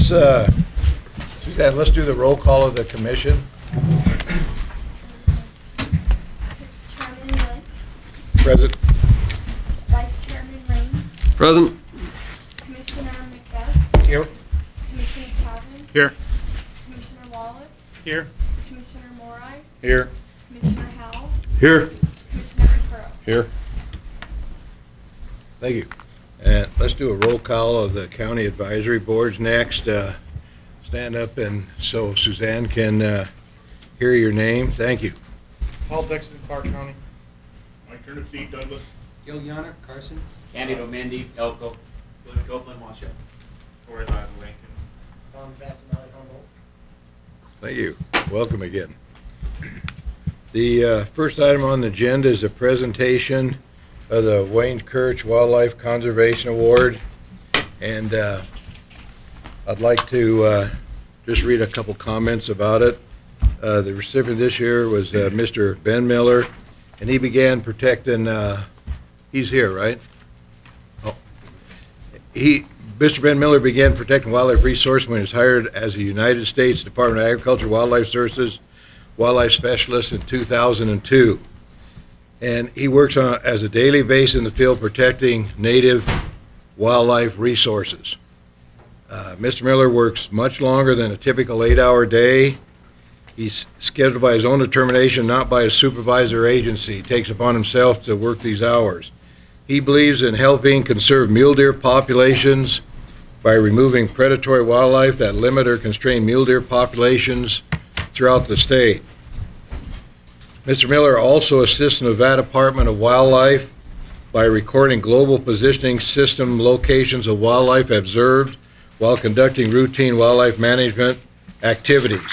Suzanne, let's do the roll call of the commission. Chairman Lent. Present. Vice Chairman Rain. Present. Commissioner Macbeth. Here. Commissioner Calvin. Here. Commissioner Wallace. Here. Commissioner Morai. Here. Commissioner Howell. Here. Commissioner McCurl. Here. Thank you. And let's do a roll call of the county advisory boards next. Stand up and so Suzanne can hear your name. Thank you. Paul Dixon, Clark County. Mike Turnipseed, Douglas. Gil Yannick, Carson. Candido Mendy, Elko. Glenn Copeland, Washoe. Corey Lyle, Lincoln. Tom Casanelli, Humboldt. Thank you. Welcome again. The first item on the agenda is a presentation of the Wayne Kirch Wildlife Conservation Award. And I'd like to just read a couple comments about it. The recipient this year was Mr. Ben Miller, and he began protecting, he's here, right? Oh. Mr. Ben Miller began protecting wildlife resources when he was hired as a United States Department of Agriculture Wildlife Services wildlife specialist in 2002. And he works as a daily basis in the field protecting native wildlife resources. Mr. Miller works much longer than a typical 8-hour day. He's scheduled by his own determination, not by his supervisor or agency. He takes upon himself to work these hours. He believes in helping conserve mule deer populations by removing predatory wildlife that limit or constrain mule deer populations throughout the state. Mr. Miller also assists the Nevada Department of Wildlife by recording global positioning system locations of wildlife observed while conducting routine wildlife management activities.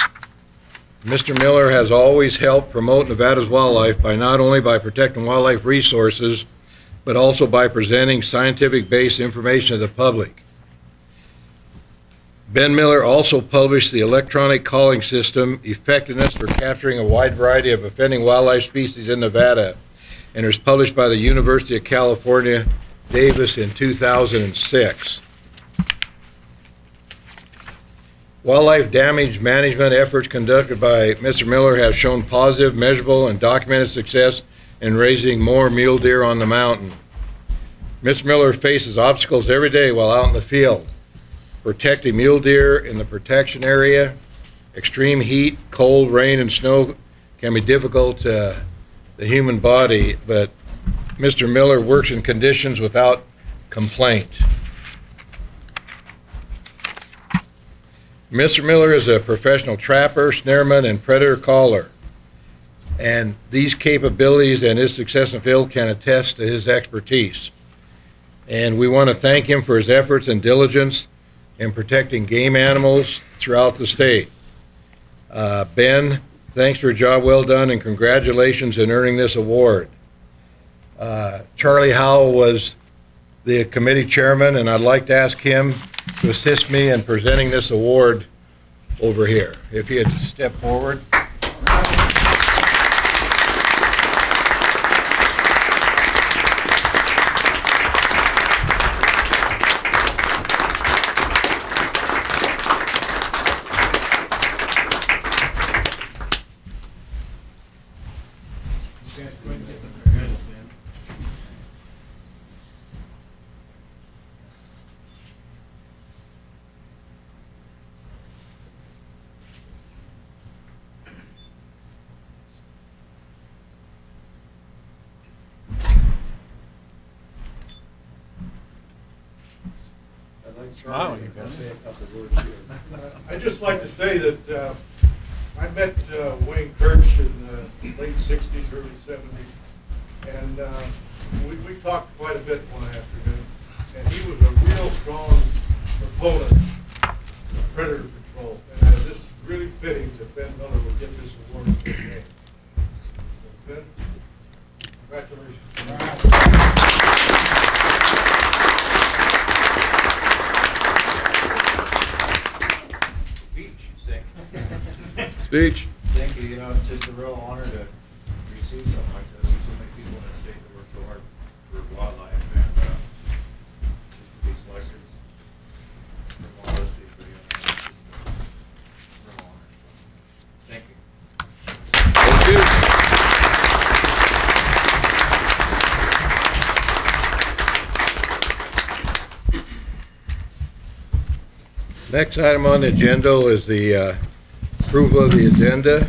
Mr. Miller has always helped promote Nevada's wildlife by not only by protecting wildlife resources, but also by presenting scientific-based information to the public. Ben Miller also published the electronic calling system, Effectiveness for Capturing a Wide Variety of Offending Wildlife Species in Nevada, and it was published by the University of California, Davis in 2006. Wildlife damage management efforts conducted by Mr. Miller have shown positive, measurable, and documented success in raising more mule deer on the mountain. Mr. Miller faces obstacles every day while out in the field. Protecting mule deer in the protection area, extreme heat, cold, rain, and snow can be difficult to the human body, but Mr. Miller works in conditions without complaint. Mr. Miller is a professional trapper, snareman, and predator caller, and these capabilities and his success in the field can attest to his expertise. And we want to thank him for his efforts and diligence in protecting game animals throughout the state. Ben, thanks for a job well done and congratulations in earning this award. Charlie Howell was the committee chairman, and I'd like to ask him to assist me in presenting this award over here. If he had step forward. Smile, you I'd just like to say that I met Wayne Kirch in the late 60s, early 70s, and we talked quite a bit one afternoon, and he was a real strong proponent of predator control, and this is really fitting that Ben Miller would get this award for his name. So, Ben, congratulations. Speech. Thank you. You know, it's just a real honor to receive something like this. There's so many people in the state that work so hard for wildlife, and just to be selected from all this is pretty amazing. Next item on the agenda is the approval of the agenda.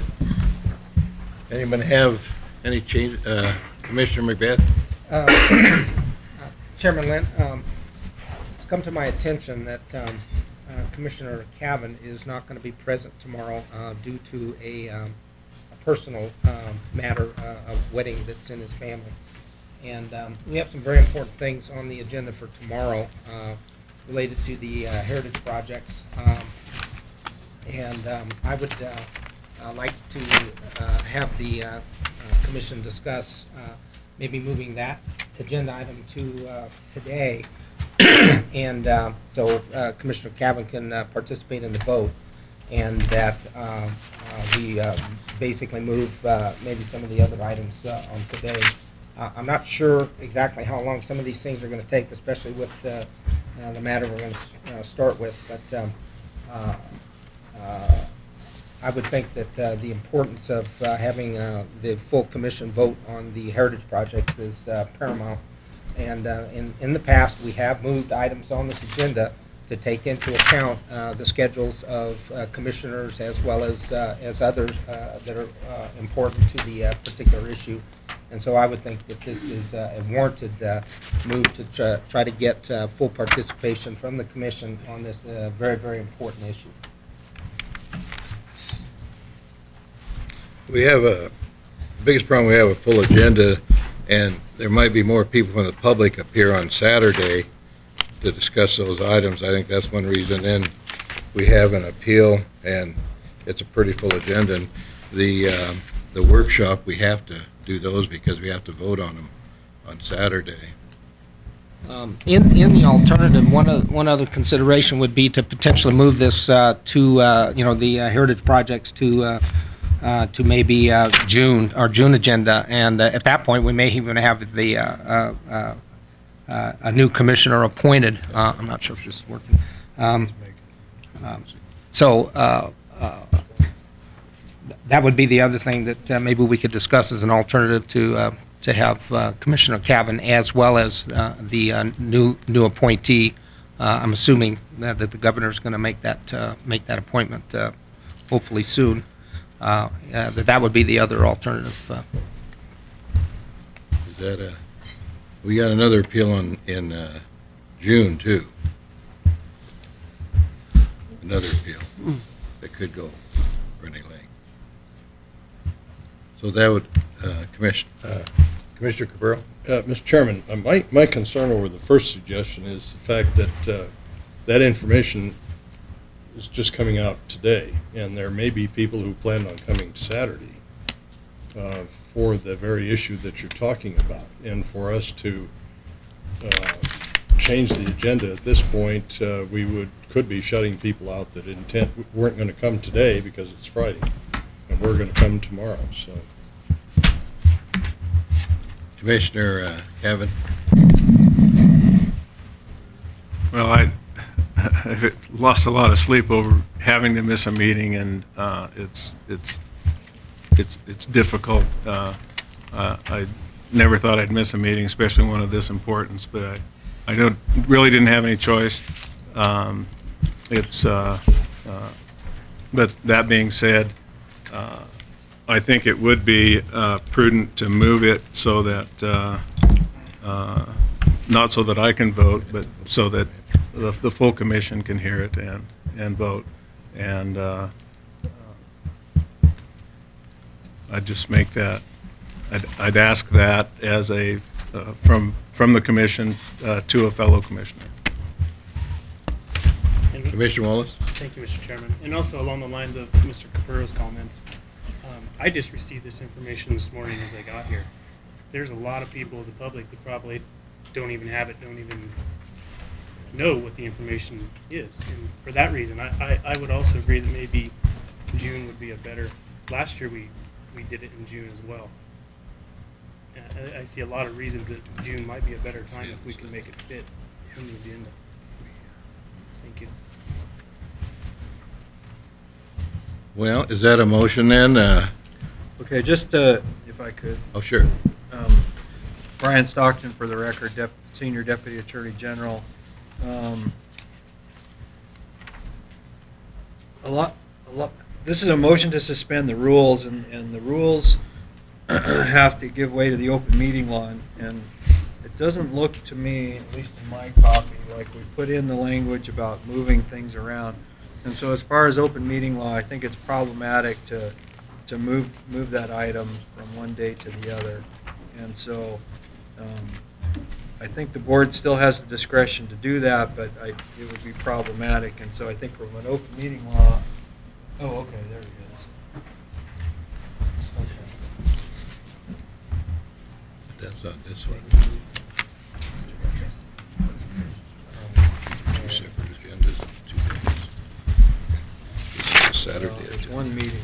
Anyone have any change? Commissioner McBeth? Chairman Lent, it's come to my attention that Commissioner Cavan is not going to be present tomorrow due to a personal matter, a wedding that's in his family. And we have some very important things on the agenda for tomorrow related to the heritage projects. I would like to have the commission discuss maybe moving that agenda item to today, and so Commissioner Cavan can participate in the vote, and that we basically move maybe some of the other items on today. I'm not sure exactly how long some of these things are going to take, especially with the matter we're going to start with, but I would think that the importance of having the full commission vote on the heritage projects is paramount. And in the past, we have moved items on this agenda to take into account the schedules of commissioners as well as others that are important to the particular issue. And so I would think that this is a warranted move to try to get full participation from the commission on this very, very important issue. We have the biggest problem, we have a full agenda, and there might be more people from the public up here on Saturday to discuss those items. I think that's one reason. Then we have an appeal, and it's a pretty full agenda. And the workshop, we have to do those because we have to vote on them on Saturday. In the alternative, one other consideration would be to potentially move this to the heritage projects to maybe June, our June agenda, and at that point we may even have the a new commissioner appointed. I'm not sure if this is working. That would be the other thing that maybe we could discuss as an alternative to have Commissioner Cavan as well as the new appointee. I'm assuming that the governor is going to make that appointment hopefully soon. That would be the other alternative. Is that we got another appeal in June too. Another appeal that could go pretty late. So that would Commissioner Cabral. Mr. Chairman, my concern over the first suggestion is the fact that that information is just coming out today, and there may be people who plan on coming Saturday for the very issue that you're talking about. And for us to change the agenda at this point, we could be shutting people out that weren't going to come today because it's Friday, and we're going to come tomorrow. So, Commissioner Cavan. Well, I lost a lot of sleep over having to miss a meeting, and it's difficult. I never thought I'd miss a meeting, especially one of this importance, but I really didn't have any choice. But that being said, I think it would be prudent to move it so that not so that I can vote, but so that the full commission can hear it and vote. And I'd just make that. I'd ask that as a from the commission to a fellow commissioner. Commissioner Wallace. Thank you, Mr. Chairman. And also along the lines of Mr. Capuro's comments, I just received this information this morning as I got here. There's a lot of people in the public that probably don't even have it, don't even know what the information is. And for that reason, I would also agree that maybe June would be a better, last year we did it in June as well. I see a lot of reasons that June might be a better time if we can make it fit in the agenda. Thank you. Well, is that a motion then? Okay, just if I could. Oh, sure. Brian Stockton, for the record, Senior Deputy Attorney General. This is a motion to suspend the rules, and the rules have to give way to the open meeting law, and it doesn't look to me, at least in my copy, like we put in the language about moving things around. And so as far as open meeting law, I think it's problematic to move that item from one day to the other. And so I think the board still has the discretion to do that, but it would be problematic. And so I think from an open meeting law, oh, okay, there it is. Okay. That's not this one. Two separate agendas, 2 days. This is Saturday. Well, it's one meeting.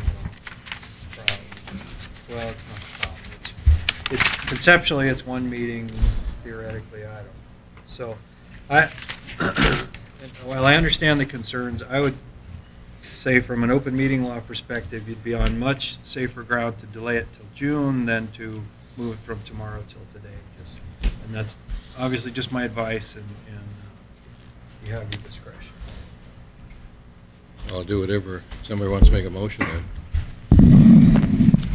Well, it's not a problem. It's conceptually it's one meeting. Theoretically, I don't. So, while I understand the concerns, I would say from an open meeting law perspective, you'd be on much safer ground to delay it till June than to move it from tomorrow till today. And that's obviously just my advice, and you have your discretion. I'll do whatever somebody wants to make a motion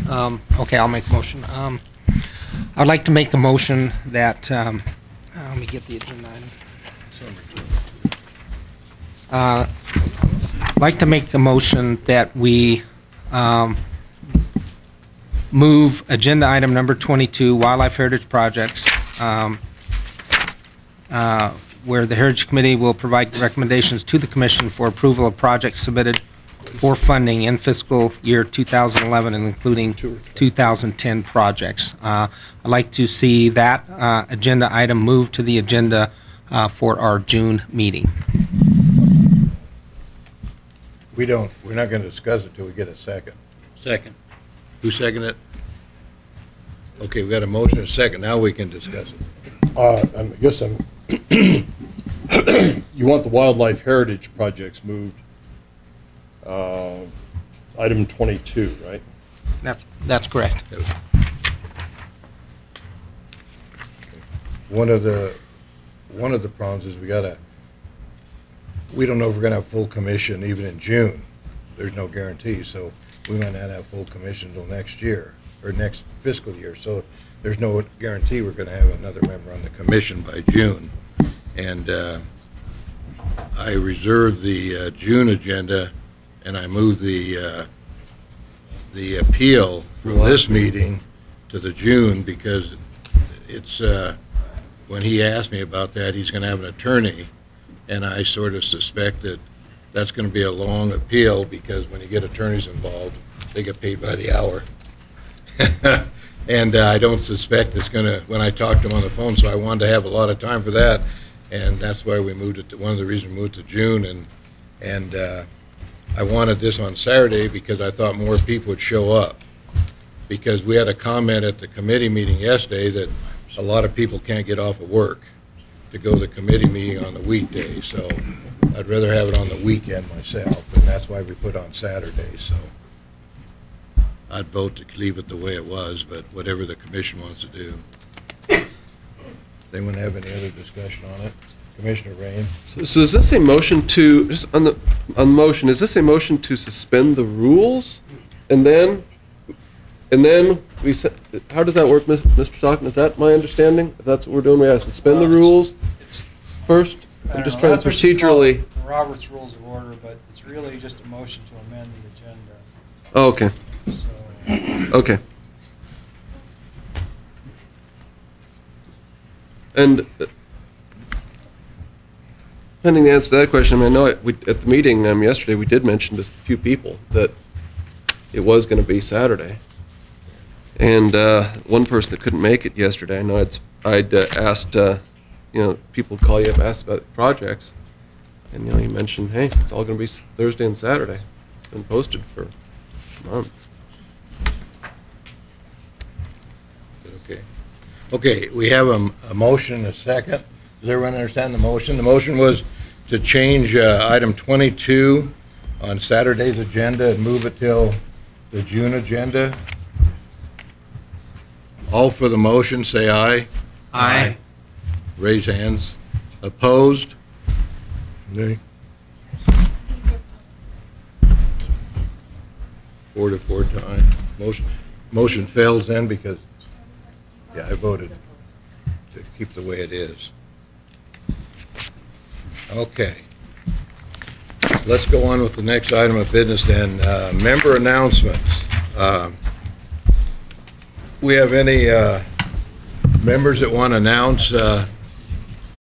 then. Okay, I'll make a motion. I'd like to make a motion that, let me get the agenda item. I'd like to make a motion that we move agenda item number 22, Wildlife Heritage Projects, where the Heritage Committee will provide recommendations to the Commission for approval of projects submitted for funding in fiscal year 2011 and including 2010 projects. I'd like to see that agenda item moved to the agenda for our June meeting. We're not going to discuss it till we get a second. Second. Who seconded it? Okay, we got a motion and a second. Now we can discuss it. I guess you want the wildlife heritage projects moved. Item 22, right? That's correct. One of the problems is we don't know if we're going to have full commission even in June. There's no guarantee, so we might not have full commission until next year or next fiscal year. So there's no guarantee we're going to have another member on the commission by June. And I reserved the June agenda, and I moved the appeal from this meeting to the June because it's when he asked me about that, he's going to have an attorney, and I sort of suspect that that's going to be a long appeal because when you get attorneys involved, they get paid by the hour. And I don't suspect it's going to, when I talked to him on the phone, so I wanted to have a lot of time for that, and that's why we moved it to, one of the reasons we moved to June, and I wanted this on Saturday because I thought more people would show up. Because we had a comment at the committee meeting yesterday that a lot of people can't get off of work to go to the committee meeting on the weekday, so I'd rather have it on the weekend myself, and that's why we put on Saturday, so I'd vote to leave it the way it was, but whatever the commission wants to do. Anyone have any other discussion on it? Commissioner Rain? So is this a motion to, just on the motion, is this a motion to suspend the rules? And then we said, how does that work, Mr. Stockton? Is that my understanding? If that's what we're doing, we have to suspend the rules first? I'm just trying to procedurally. The Robert's Rules of Order, but it's really just a motion to amend the agenda. Oh, okay. So, Okay. And pending the answer to that question, I mean, I know at the meeting yesterday, we did mention to a few people that it was going to be Saturday. And one person that couldn't make it yesterday, I know I'd asked, people would call you up, ask about projects. And, you mentioned, hey, it's all going to be Thursday and Saturday. It's been posted for a month. Okay. Okay, we have a motion and a second. Does everyone understand the motion? The motion was to change item 22 on Saturday's agenda and move it till the June agenda. All for the motion, say aye. Aye. Raise hands. Opposed? Nay. 4 to 4 tie. Motion fails then because, yeah, I voted to keep the way it is. Okay. Let's go on with the next item of business then. Member announcements. We have any members that want to announce